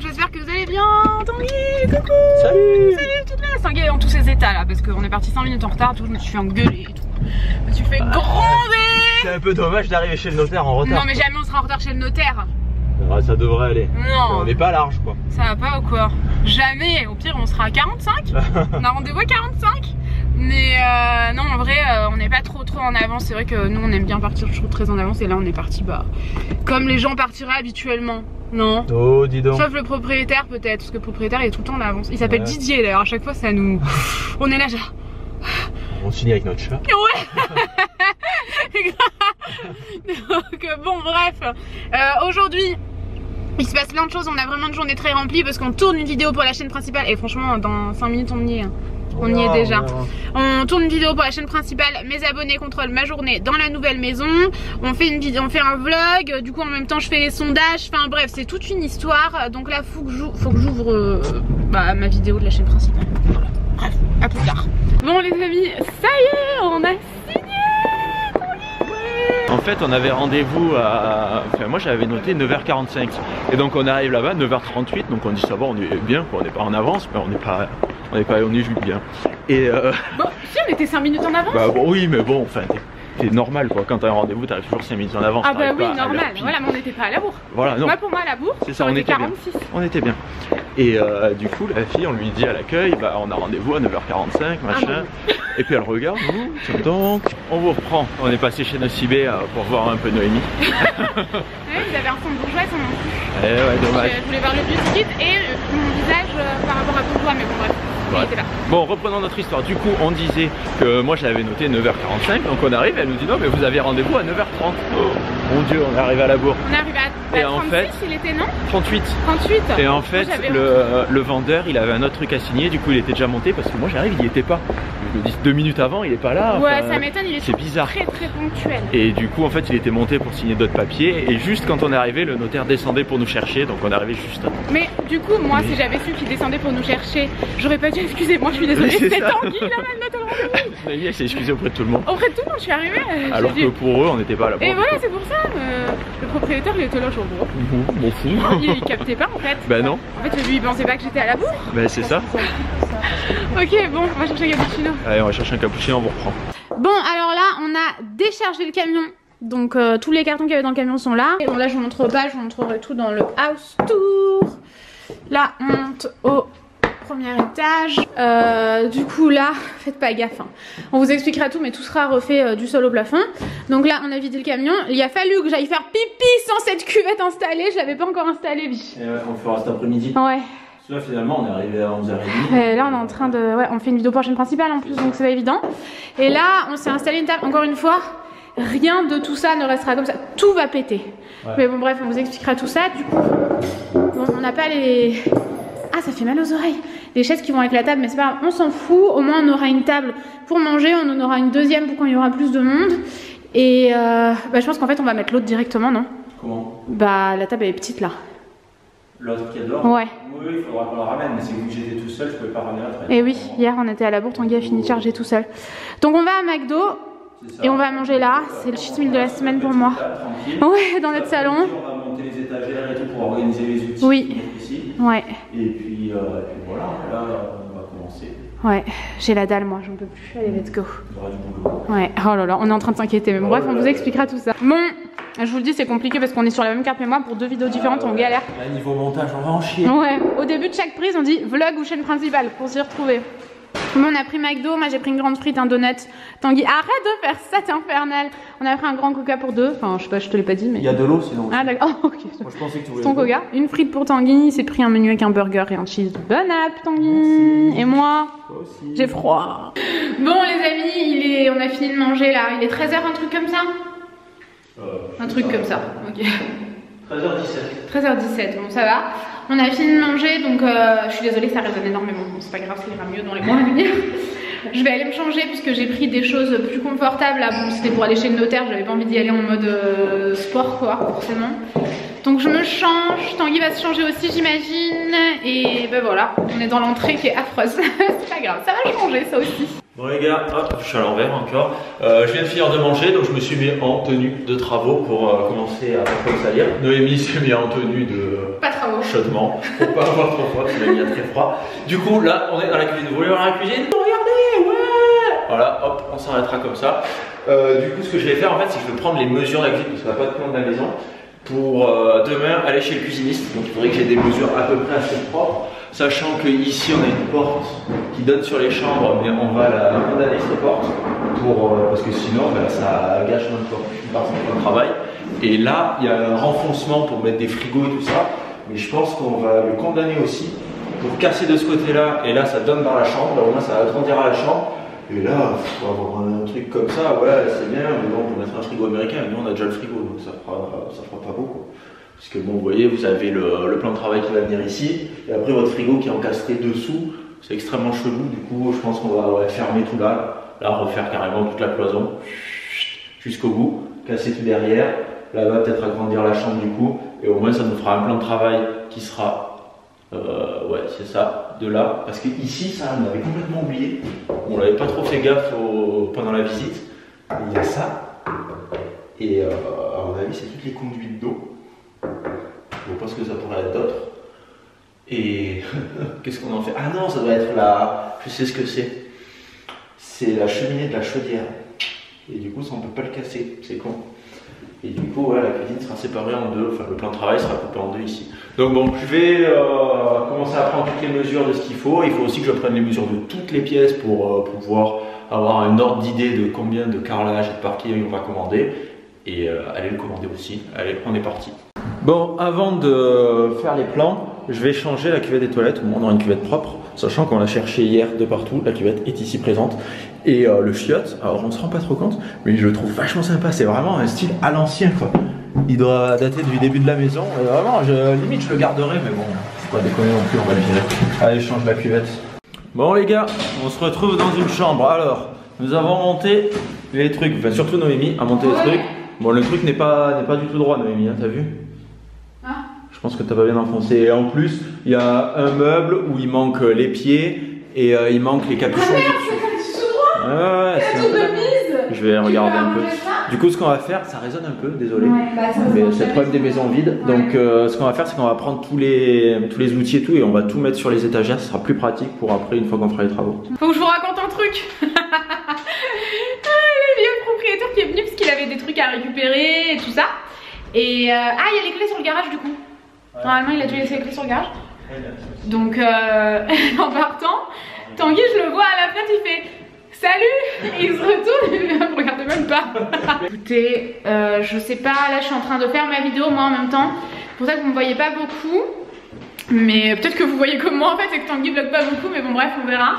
monde, j'espère que vous allez bien. Tanguy, coucou. Salut. Salut toute la Tanguy est en tous ses états là, parce qu'on est parti 5 minutes en retard, tout, je me suis fait engueuler et tout. Je me suis fait gronder. C'est un peu dommage d'arriver chez le notaire en retard. Non mais jamais on sera en retard chez le notaire. Ça devrait aller. Non. On n'est pas large quoi. Ça va pas ou quoi? Jamais, au pire on sera à 45. On a rendez-vous à 45. Mais non en vrai on n'est pas trop en avance. C'est vrai que nous on aime bien partir toujours très en avance. Et là on est parti comme les gens partiraient habituellement. Non. Oh dis donc. Sauf le propriétaire peut-être. Parce que le propriétaire il est tout le temps en avance. Il s'appelle Didier d'ailleurs. À chaque fois ça nous... On est là genre... On signe avec notre chat. Ouais. Donc bon bref aujourd'hui il se passe plein de choses, on a vraiment une journée très remplie parce qu'on tourne une vidéo pour la chaîne principale et franchement dans 5 minutes on y est. On y est déjà. On tourne une vidéo pour la chaîne principale, mes abonnés contrôlent ma journée dans la nouvelle maison. On fait une vidéo, on fait un vlog, du coup en même temps je fais les sondages, enfin bref c'est toute une histoire. Donc là faut que j'ouvre ma vidéo de la chaîne principale. Voilà. Bref, à plus tard. Bon les amis, ça y est, on a signé. En fait on avait rendez-vous à... Enfin moi j'avais noté 9h45. Et donc on arrive là-bas 9h38. Donc on dit ça va, on est bien quoi. On n'est pas en avance mais on est juste bien. Et bon si on était 5 minutes en avance. Bah bon, oui mais bon enfin c'est normal quoi, quand t'as un rendez-vous t'arrives toujours 5 minutes en avance. Ah bah oui normal, voilà mais on n'était pas à la bourre. Voilà non. Moi pour moi à la bourre, c'est ça, on était 46. Bien. On était bien. Et du coup la fille on lui dit à l'accueil bah on a rendez-vous à 9h45 machin. Ah bon. Et puis elle regarde, donc on vous reprend. On est passé chez Nocibé pour voir un peu Noémie. Ouais, vous avez un fond de bourgeois sans nom. Ouais dommage. Je voulais voir le beauty kit et mon visage par rapport à bourgeois mais bon bref. Ouais. Bon reprenons notre histoire, du coup on disait que moi je l'avais noté 9h45, donc on arrive, elle nous dit non mais vous avez rendez-vous à 9h30. Oh mon dieu, on est arrivé à la bourre. On est arrivé à 36 en fait, il était non 38. Et en fait le vendeur il avait un autre truc à signer, du coup il était déjà monté parce que moi j'arrive il y était pas. Je me dis 2 minutes avant il est pas là. Ouais ça m'étonne, il est bizarre. Très ponctuel. Et du coup en fait il était monté pour signer d'autres papiers et juste quand on est arrivé le notaire descendait pour nous chercher, donc on est arrivé juste avant. Mais du coup moi si j'avais su qu'il descendait pour nous chercher, j'aurais pas dit excusez-moi je suis désolée, c'est Tanguy là maintenant. Elle s'est excusée auprès de tout le monde. Auprès de tout le monde je suis arrivée. Alors que pour eux on n'était pas à la bourre. Et voilà c'est pour ça, le propriétaire il était là sur le bourg. Bon fou. Il captait pas en fait. Bah non. En fait lui il pensait pas que j'étais à la bourre. Bah c'est ça. Ok bon on va chercher un cappuccino. Allez on va chercher un cappuccino, on vous reprend. Bon alors là on a déchargé le camion. Donc tous les cartons qu'il y avait dans le camion sont là. Et bon là je vous montre pas, je vous montrerai tout dans le house tour. Là on monte au premier étage. Du coup là, faites pas gaffe hein. On vous expliquera tout mais tout sera refait du sol au plafond. Donc là on a vidé le camion. Il a fallu que j'aille faire pipi sans cette cuvette installée. Je l'avais pas encore installée vie. Et ouais, on le fera cet après-midi. Ouais. Là finalement on est arrivé à 11h30. Et là on est en train de... Ouais on fait une vidéo pour la chaîne principale en plus donc c'est pas évident. Et là on s'est installé une table. Encore une fois rien de tout ça ne restera comme ça. Tout va péter. Ouais. Mais bon bref on vous expliquera tout ça. Du coup bon, on n'a pas les... Ah ça fait mal aux oreilles. Les chaises qui vont avec la table mais c'est pas grave. On s'en fout. Au moins on aura une table pour manger. On en aura une deuxième pour quand il y aura plus de monde. Et je pense qu'en fait on va mettre l'autre directement non? Comment? Bah la table elle est petite là. L'autre qui est dehors? Ouais. Oui, il faudra qu'on la ramène, mais c'est que j'étais tout seul, je pouvais pas ramener la traîne. Et oui, hier on était à la bourre, Tanguy a fini de charger tout seul. Donc on va à McDo et on va manger là, c'est le cheat meal de la semaine pour moi. Ouais, dans notre salon. On va monter les étagères et tout pour organiser les outils. Oui. Ici. Ouais. Et puis voilà, là on va commencer. Ouais, j'ai la dalle moi, j'en peux plus. Allez, let's go. Il y aura du boulot. Ouais, oh là là, on est en train de s'inquiéter. Mais bon, bref, on vous expliquera tout ça. Bon, je vous le dis, c'est compliqué parce qu'on est sur la même carte mémoire pour 2 vidéos différentes, on galère. Là, niveau montage, on va en chier. Ouais, au début de chaque prise, on dit vlog ou chaîne principale pour s'y retrouver. Bon, on a pris McDo, moi j'ai pris une grande frite, un donut. Tanguy, arrête de faire ça, t'es infernal. On a pris un grand coca pour 2. Enfin, je sais pas, je te l'ai pas dit, mais. Il y a de l'eau sinon. Ah, d'accord. Oh, ok. Moi, je pensais que tu voulais. Ton coca. Une frite pour Tanguy. Il s'est pris un menu avec un burger et un cheese. Bon app, Tanguy. Merci. Et moi, j'ai froid. Bon, les amis, on a fini de manger là. Il est 13h, un truc comme ça un truc comme ça. Ok. 13h17. 13h17, bon ça va. On a fini de manger donc je suis désolée ça résonne énormément. Bon c'est pas grave, ça ira mieux dans les mois à venir. Je vais aller me changer puisque j'ai pris des choses plus confortables là. Bon c'était pour aller chez le notaire, j'avais pas envie d'y aller en mode sport quoi forcément. Donc je me change, Tanguy va se changer aussi j'imagine. Et ben voilà, on est dans l'entrée qui est affreuse. C'est pas grave, ça va changer ça aussi. Bon les gars, hop, je suis à l'envers encore. Je viens de finir de manger, donc je me suis mis en tenue de travaux pour commencer à pas trop salir. Noémie s'est mis en tenue de chaudement pour pas avoir trop froid, parce qu'il a très froid. Du coup là, on est dans la cuisine. Vous voulez voir la cuisine? Regardez, ouais. Voilà, hop, on s'arrêtera comme ça. Du coup, ce que je vais faire en fait, c'est que je vais prendre les mesures de la cuisine, parce qu'on n'a pas de plan de la maison, pour demain aller chez le cuisiniste. Donc il faudrait que j'ai des mesures à peu près assez propres. Sachant qu'ici on a une porte qui donne sur les chambres, mais on va la condamner cette porte parce que sinon ça gâche une partie de notre travail. Et là il y a un renfoncement pour mettre des frigos et tout ça, mais je pense qu'on va le condamner aussi pour casser de ce côté-là. Et là ça donne dans la chambre, au moins ça va agrandir à la chambre. Et là, il faut avoir un truc comme ça, ouais, c'est bien, mais bon, pour mettre un frigo américain, nous on a déjà le frigo, donc ça fera pas beaucoup. Parce que bon, vous voyez, vous avez le plan de travail qui va venir ici, et après votre frigo qui est encastré dessous, c'est extrêmement chelou. Du coup, je pense qu'on va fermer tout là, refaire carrément toute la cloison jusqu'au bout, casser tout derrière, là-bas peut-être agrandir la chambre du coup, et au moins ça nous fera un plan de travail qui sera, ouais, c'est ça, de là. Parce que ici, ça, on avait complètement oublié, on n'avait pas trop fait gaffe pendant la visite. Il y a ça, et à mon avis, c'est toutes les conduites d'eau. Je pense que ça pourrait être d'autres. Et qu'est-ce qu'on en fait? Ah non, ça doit être la... Je sais ce que c'est. C'est la cheminée de la chaudière. Et du coup, ça on peut pas le casser. C'est con. Et du coup, ouais, la cuisine sera séparée en deux. Enfin, le plan de travail sera coupé en deux ici. Donc bon, je vais commencer à prendre toutes les mesures de ce qu'il faut. Il faut aussi que je prenne les mesures de toutes les pièces pour pouvoir avoir un ordre d'idée de combien de carrelage et de parquet on va commander. Et aller le commander aussi. Allez, on est parti. Bon, avant de faire les plans, je vais changer la cuvette des toilettes. On aura une cuvette propre, sachant qu'on l'a cherché hier de partout. La cuvette est ici présente. Et le chiotte, alors on se rend pas trop compte, mais je le trouve vachement sympa. C'est vraiment un style à l'ancien, quoi. Il doit dater du début de la maison. Et vraiment, limite, je le garderai, mais bon, faut pas déconner non plus, on va le virer. Allez, je change la cuvette. Bon, les gars, on se retrouve dans une chambre. Alors, nous avons monté les trucs, enfin, surtout Noémie a monté les trucs. Bon, le truc n'est pas du tout droit, Noémie, hein, t'as vu? Je pense que t'as pas bien enfoncé. Et en plus, il y a un meuble où il manque les pieds et il manque les capuchons dessus. Ouais, c'est je vais regarder un peu. Du coup, ce qu'on va faire, ça résonne un peu, désolé. Mais c'est le problème des maisons vides. Donc, ce qu'on va faire, c'est qu'on va prendre tous les outils et tout et on va tout mettre sur les étagères. Ce sera plus pratique pour après, une fois qu'on fera les travaux. Faut que je vous raconte un truc. Le vieux propriétaire qui est venu parce qu'il avait des trucs à récupérer et tout ça. Et il y a les clés sur le garage du coup. Ouais. Normalement il a dû laisser les clés sur le garage. Donc en partant, Tanguy je le vois à la fenêtre, il fait salut. Et il se retourne et il me regarde même pas. Écoutez, je sais pas, là je suis en train de faire ma vidéo moi en même temps. C'est pour ça que vous me voyez pas beaucoup. Mais peut-être que vous voyez comme moi en fait et que Tanguy vlog pas beaucoup, mais bon bref on verra.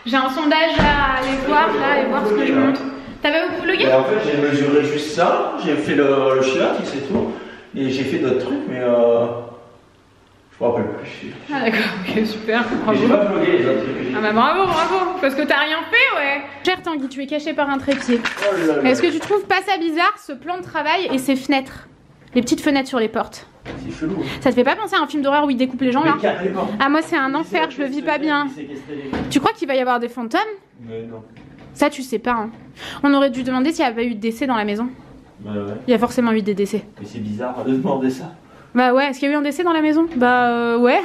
J'ai un sondage à aller voir là et voir ce que je montre. T'avais beaucoup vlogué? En fait j'ai mesuré juste ça, j'ai fait le chiotte, c'est tout. Et j'ai fait d'autres trucs mais je me rappelle plus. Ah d'accord, ok super, bravo. J'ai pas vlogué les autres trucs que j'ai fait. Ah bah bravo, parce que t'as rien fait ouais. Cher Tanguy, tu es caché par un trépied. Oh est-ce que tu trouves pas ça bizarre ce plan de travail et ces fenêtres? Les petites fenêtres sur les portes. C'est chelou. Hein. Ça te fait pas penser à un film d'horreur où ils découpent les gens là? Ah moi c'est un enfer, je le vis pas bien. Tu crois qu'il va y avoir des fantômes? Mais non. Ça tu sais pas hein. On aurait dû demander s'il y avait eu de décès dans la maison. Bah ouais. Il y a forcément eu des décès. Mais c'est bizarre de demander ça. Bah ouais, est-ce qu'il y a eu un décès dans la maison? Bah ouais.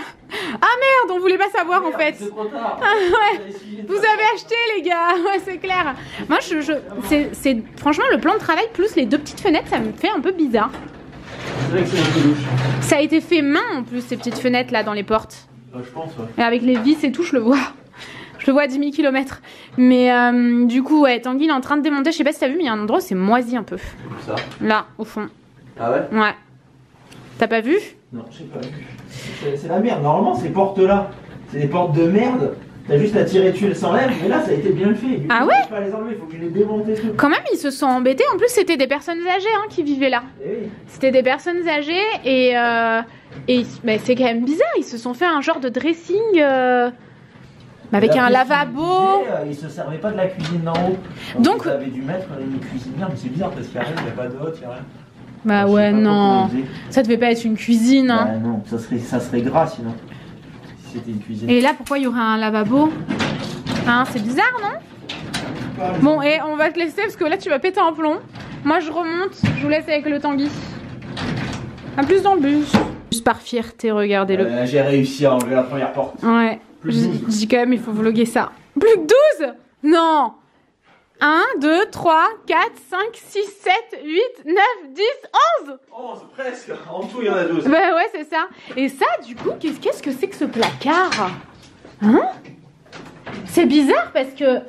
Ah merde, on voulait pas savoir en fait. C'est trop tard. Ah ouais. Vous avez acheté les gars, ouais c'est clair. Moi c'est franchement le plan de travail plus les deux petites fenêtres, ça me fait un peu bizarre. C'est vrai que c'est un peu louche. Ça a été fait main en plus ces petites fenêtres là dans les portes. Ah, je pense ouais. Et avec les vis et tout, je le vois. Je le vois à 10 000 km. Mais du coup, ouais, Tanguy il est en train de démonter. Je sais pas si t'as vu, mais il y a un endroit où c'est moisi un peu. Où ça? Là, au fond. Ah ouais? Ouais. T'as pas vu? Non, j'ai pas vu. C'est la merde. Normalement, ces portes-là, c'est des portes de merde. T'as juste à tirer dessus, elles s'enlèvent. Mais là, ça a été bien fait. Du coup, ah ouais? je peux pas les enlever, il faut que je les démonte et tout. Quand même, ils se sont embêtés. En plus, c'était des personnes âgées hein, qui vivaient là. Eh oui. C'était des personnes âgées et bah, c'est quand même bizarre. Ils se sont fait un genre de dressing. Avec un lavabo. Ils se servaient pas de la cuisine d'en haut. Donc ils avaient dû mettre une cuisinière, mais c'est bizarre parce qu'il n'y a pas de hotte, il n'y a rien. Bah alors, ouais non, ça devait pas être une cuisine. Hein. Bah non, ça serait gras sinon. Si c'était une cuisine. Et là pourquoi il y aurait un lavabo? Hein, c'est bizarre non? Bon, et on va te laisser parce que là tu vas péter un plomb. Moi je remonte, je vous laisse avec le Tanguy. A plus dans le bus. Juste par fierté, regardez-le. J'ai réussi à enlever la première porte. Ouais, je dis quand même, il faut vlogger ça. Plus que 12? Non. 1, 2, 3, 4, 5, 6, 7, 8, 9, 10, 11. 11 presque. En tout, il y en a 12. Bah ouais, c'est ça. Et ça, du coup, qu'est-ce que c'est que ce placard? Hein? C'est bizarre parce que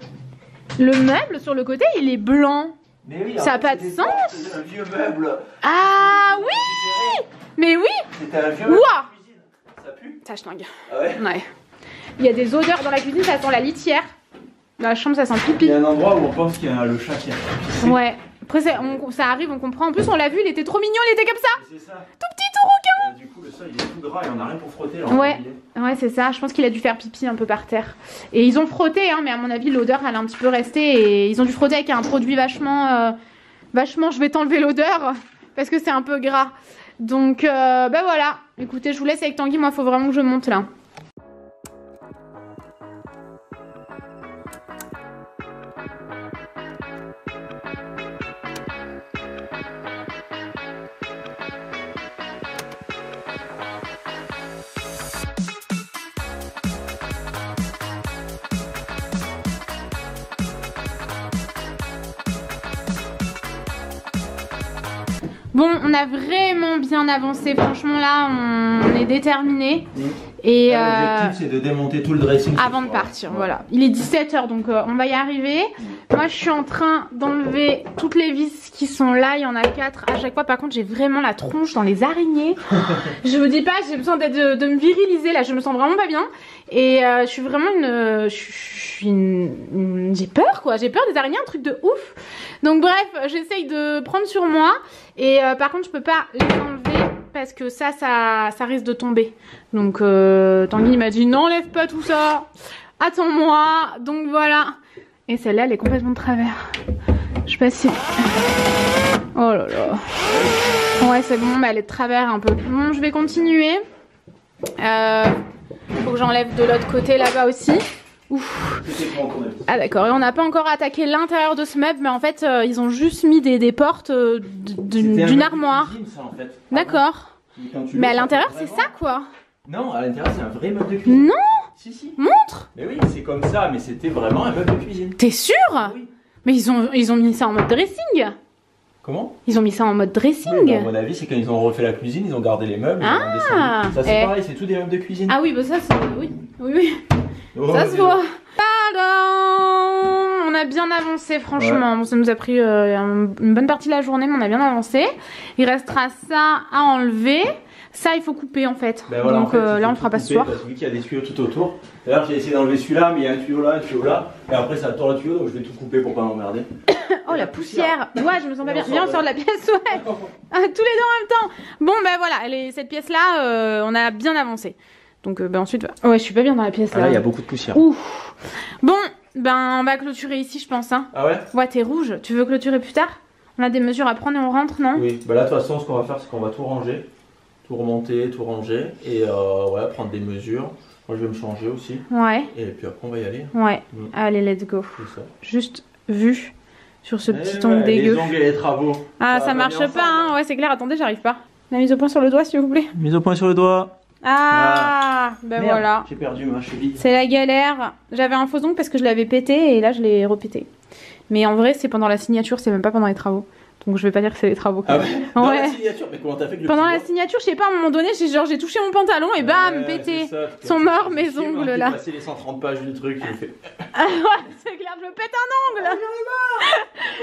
le meuble sur le côté, il est blanc. Mais oui, ça n'a pas de sens. C'était un vieux meuble. Ah oui. Mais oui. C'était un vieux meuble de cuisine. Ça pue? Ça schlingue. Ah ouais? Ouais. Il y a des odeurs dans la cuisine, ça sent la litière. Dans la chambre, ça sent pipi. Il y a un endroit où on pense qu'il y a le chat qui a pissé. Ouais. Après, ça arrive, on comprend. En plus, on l'a vu, il était trop mignon, il était comme ça. C'est ça. Tout petit, tout rouquin. Du coup, le sol, il est tout gras et on n'a rien pour frotter. Là, ouais, c'est ça. Je pense qu'il a dû faire pipi un peu par terre. Et ils ont frotté, hein, mais à mon avis, l'odeur, elle a un petit peu resté. Et ils ont dû frotter avec un produit vachement, je vais t'enlever l'odeur parce que c'est un peu gras. Donc, bah voilà. Écoutez, je vous laisse avec Tanguy. Moi, il faut vraiment que je monte là. Bon, on a vraiment bien avancé, franchement là, on est déterminés. Et l'objectif c'est de démonter tout le dressing avant de partir, voilà. Il est 17 h donc on va y arriver. Moi je suis en train d'enlever toutes les vis qui sont là, il y en a 4 à chaque fois. Par contre j'ai vraiment la tronche dans les araignées. Je vous dis pas, j'ai besoin de me viriliser là, je me sens vraiment pas bien. Et je suis vraiment j'ai peur quoi, j'ai peur des araignées, un truc de ouf. Donc bref, j'essaye de prendre sur moi. Et par contre je peux pas les enlever parce que ça risque de tomber. Donc Tanguy m'a dit non, enlève pas tout ça, attends-moi. Donc voilà. Et celle-là elle est complètement de travers. Je sais pas si... Oh là là. Ouais c'est bon, bah, elle est de travers un peu. Bon je vais continuer. Faut que j'enlève de l'autre côté là-bas aussi. Ouf. Ah d'accord, et on n'a pas encore attaqué l'intérieur de ce meuble, mais en fait ils ont juste mis des portes d'une armoire. En fait. D'accord. Mais à l'intérieur c'est ça quoi? Non, à l'intérieur c'est un vrai meuble de cuisine. Non. Si. Montre. Mais oui, c'est comme ça, mais c'était vraiment un meuble de cuisine. T'es sûr? Oui. Mais ils ont mis ça en mode dressing. Comment? Ils ont mis ça en mode dressing. Oui, à mon avis, c'est quand ils ont refait la cuisine, ils ont gardé les meubles. Ah. Ça c'est pareil, c'est tout des meubles de cuisine. Ah oui, bah ça c'est... Oui. Oh, ça se voit. Tadam! On a bien avancé franchement. Ouais. Ça nous a pris une bonne partie de la journée, mais on a bien avancé. Il restera ça à enlever. Ça il faut couper en fait. Ben voilà, donc en fait, là on le fera pas ce soir. Parce que vu qu'il y a des tuyaux tout autour. D'ailleurs j'ai essayé d'enlever celui-là, mais il y a un tuyau là, un tuyau là. Et après ça tord le tuyau, donc je vais tout couper pour pas m'emmerder. Oh la poussière. Ouais, je me sens pas bien. Viens, on sort de la pièce, ouais. Tous les deux en même temps. Bon ben voilà, cette pièce là, on a bien avancé. Donc ben ensuite, ouais je suis pas bien dans la pièce là. Là il y a beaucoup de poussière. Ouf. Bon, ben on va clôturer ici je pense hein. Ah ouais? Ouais t'es rouge, tu veux clôturer plus tard? On a des mesures à prendre et on rentre non? Oui, bah là de toute façon ce qu'on va faire c'est qu'on va tout ranger. Tout remonter, tout ranger et ouais, prendre des mesures. Moi je vais me changer aussi. Ouais. Et puis après on va y aller. Ouais. Allez let's go. C'est ça. Juste vu sur ce petit ongle dégueu. Les ongles et les travaux. Ah ça marche pas hein. Ouais c'est clair, attendez j'arrive pas. La mise au point sur le doigt s'il vous plaît. Mise au point sur le doigt. Ah ben merde, voilà. J'ai perdu ma cheville. C'est la galère. J'avais un faux ongle parce que je l'avais pété et là je l'ai repété. Mais en vrai c'est pendant la signature, c'est même pas pendant les travaux. Donc je vais pas dire que c'est les travaux. Ah ouais. Dans la signature, mais comment t'as fait que le pendant la signature, je sais pas, à un moment donné, j'ai touché mon pantalon et bam, pété. Ils sont morts mes ongles là. J'ai passé les 130 pages du truc, j'ai fait. Ah ouais, c'est clair, je me pète un ongle.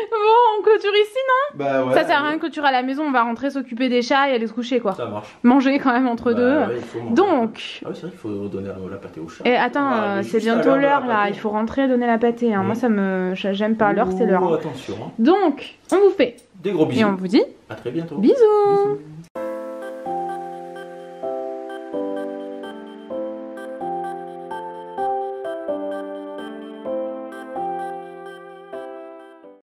Bon, on clôture ici, non? Bah ouais. Ça sert à rien de clôturer à la maison, on va rentrer s'occuper des chats et aller se coucher quoi. Ça marche. Manger quand même entre deux. Ouais, il faut manger. Donc. Ah oui, c'est vrai qu'il faut donner la pâtée au chat. Et attends, c'est bientôt l'heure là, il faut rentrer donner la pâtée. Hein. Moi j'aime pas l'heure, c'est l'heure. Attention. Donc, on vous fait des gros bisous. et on vous dit à très bientôt. Bisous.